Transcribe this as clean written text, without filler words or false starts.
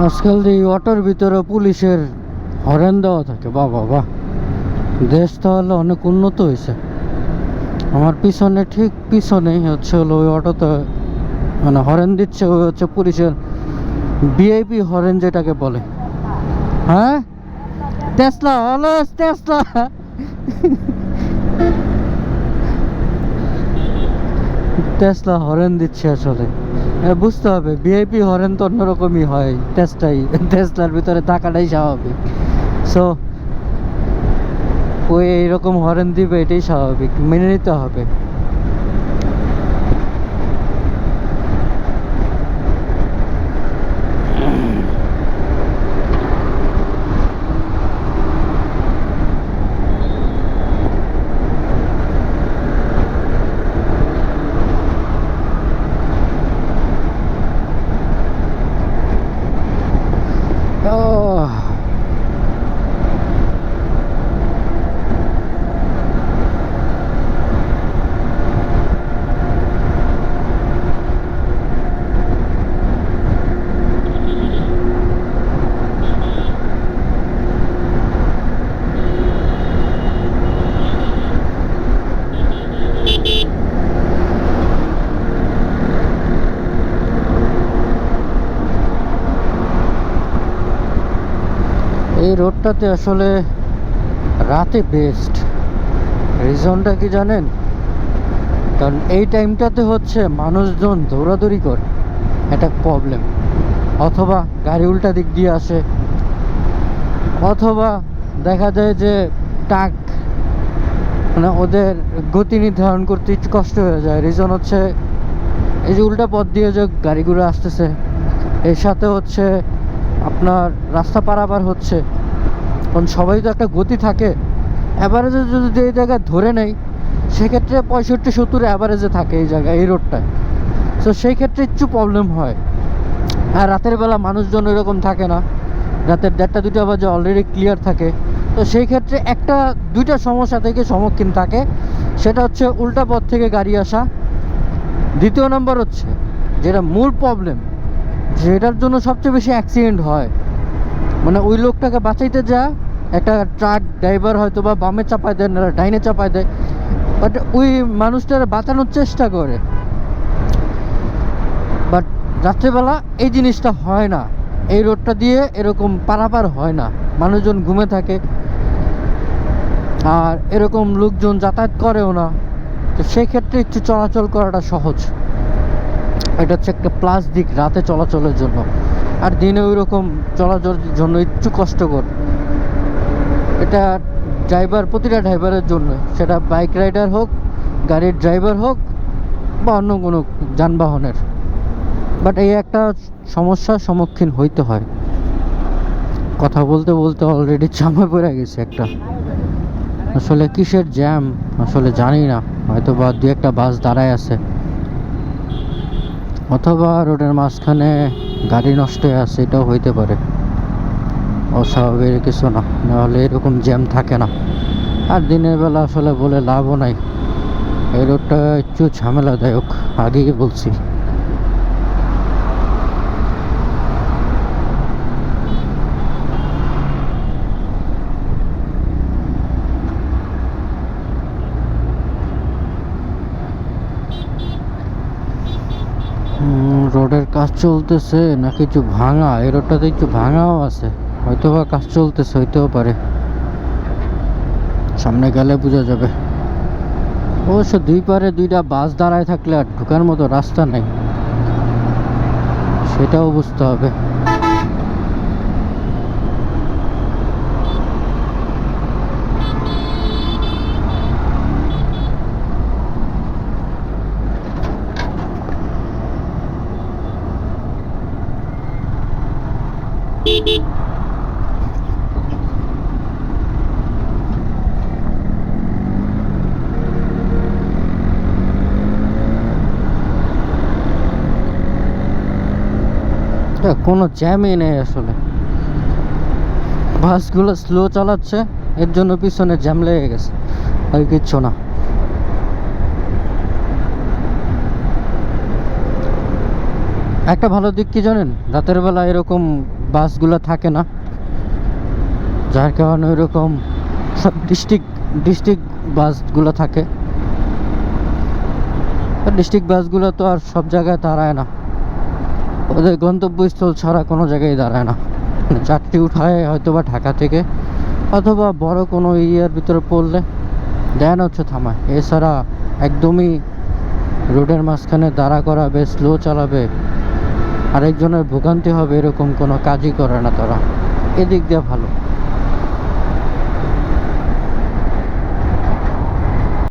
আজকাল এই অটোর ভিতরে পুলিশের হরেন দেওয়া থাকে, বাবা বাহ, দেশ তাহলে অনেক উন্নত হয়েছে। আমার পিছনে ঠিক পিছনেই হচ্ছে হলো ওই অটোতে মানে হরেন দিচ্ছে, ওই হচ্ছে পুলিশের ভিআইপি হরেন যেটাকে বলে। হ্যাঁ, Tesla, always Tesla. Tesla horn দিচ্ছে আসলে। বুঝতে হবে ভিআইপি হরেন তো অন্যরকমই হয়, টেসলার ভিতরে থাকাটাই স্বাভাবিক। সো ওই এইরকম হরেন দিবে, এটাই স্বাভাবিক, মেনে নিতে হবে। আহ, এই রোডটাতে আসলে রাতে বেস্ট। রিজনটা কি জানেন? কারণ এই টাইমটাতে হচ্ছে মানুষজন দৌড়াদৌড়ি করে, এটা প্রবলেম। অথবা গাড়ি উল্টা দিক দিয়ে আসে, অথবা দেখা যায় যে ট্রাক মানে ওদের গতি নির্ধারণ করতে একটু কষ্ট হয়ে যায়। রিজন হচ্ছে এই যে উল্টা পথ দিয়ে যে গাড়িগুলো আসতেছে, এর সাথে হচ্ছে আপনার রাস্তা পারাপার হচ্ছে। কারণ সবাই তো একটা গতি থাকে, অ্যাভারেজে যদি এই জায়গায় ধরে নেই, সেক্ষেত্রে 65-70 অ্যাভারেজে থাকে এই জায়গায়, এই রোডটায়। তো সেই ক্ষেত্রে একটু প্রবলেম হয়। আর রাতের বেলা মানুষজন এরকম থাকে না, রাতের 1:30-2টা বাজে অলরেডি ক্লিয়ার থাকে। তো সেই ক্ষেত্রে একটা দুইটা সমস্যা থেকে সম্মুখীন থাকে, সেটা হচ্ছে উল্টা পথ থেকে গাড়ি আসা। দ্বিতীয় নম্বর হচ্ছে যেটা মূল প্রবলেম, যেটার জন্য সবচেয়ে বেশি অ্যাক্সিডেন্ট হয়, মানে ওই লোকটাকে বাঁচাইতে যা একটা ট্রাক ড্রাইভার হয়তো বা বামে চাপায় দেয়, না ডাইনে চাপায় দেয়, বাট ওই মানুষটার বাঁচানোর চেষ্টা করে। বাট রাত্রেবেলা এই জিনিসটা হয় না, এই রোডটা দিয়ে এরকম পারাপার হয় না, মানুষজন ঘুমে থাকে আর এরকম লোকজন যাতায়াত করেও না। তো সেই ক্ষেত্রে একটু চলাচল করাটা সহজ। এটা হচ্ছে একটা প্লাস দিক রাতে চলাচলের জন্য। আর দিনে ওই রকম চলাচলের জন্য একটু কষ্টকর। এটা প্রতিটা ড্রাইভারের জন্য, সেটা বাইক রাইডার হোক, গাড়ির ড্রাইভার হোক, বা অন্য কোনো যানবাহনের। বাট এই একটা সমস্যার সম্মুখীন হইতে হয়। কথা বলতে বলতে অলরেডি জামে পড়ে গেছে একটা। আসলে কিসের জ্যাম আসলে জানি না, হয়তো বা দু একটা বাস দাঁড়ায় আছে, অথবা রোডের মাঝখানে গাড়ি নষ্ট হয়ে আছে, এটাও হইতে পারে। অস্বাভাবিক কিছু না, নাহলে এরকম জ্যাম থাকে না। আর দিনের বেলা আসলে বলে লাভও নাই, এই রোডটা একটু ঝামেলাদায়ক, আগেই বলছি। রোডের কাজ চলতেছে না কিছু ভাঙা, এই রোডটাতে একটু ভাঙাও আছে, হয়তো বা কাজ চলতেছে, হইতেও পারে, সামনে গেলে বোঝা যাবে। অবশ্য দুই পারে দুইটা বাস দাঁড়ায় থাকলে আর ঢোকার মতো রাস্তা নেই, সেটাও বুঝতে হবে। কোনো জ্যামই নেই আসলে, বাসগুলো স্লো চালাচ্ছে, এর জন্য পিছনে জ্যাম লেগে গেছে, আর কিচ্ছু না। একটা ভালো দিক কি জানেন, রাতের বেলা এরকম বাসগুলো থাকে না, যার কারণে ওইরকম সব ডিস্ট্রিক্ট বাসগুলো থাকে। ডিস্ট্রিক্ট বাসগুলো তো আর সব জায়গায় দাঁড়ায় না, ওদের গন্তব্যস্থল ছাড়া কোনো জায়গায় দাঁড়ায় না। যাত্রী উঠায় হয়তো বা ঢাকা থেকে, অথবা বড় কোনো এরিয়ার ভিতরে পড়লে দেন হচ্ছে থামায়। এছাড়া একদমই রোডের মাঝখানে দাঁড়া করাবে, স্লো চালাবে, আরেকজনের ভোগান্তি হবে, এরকম কোনো কাজই করে না তারা। এদিক দিয়ে ভালো।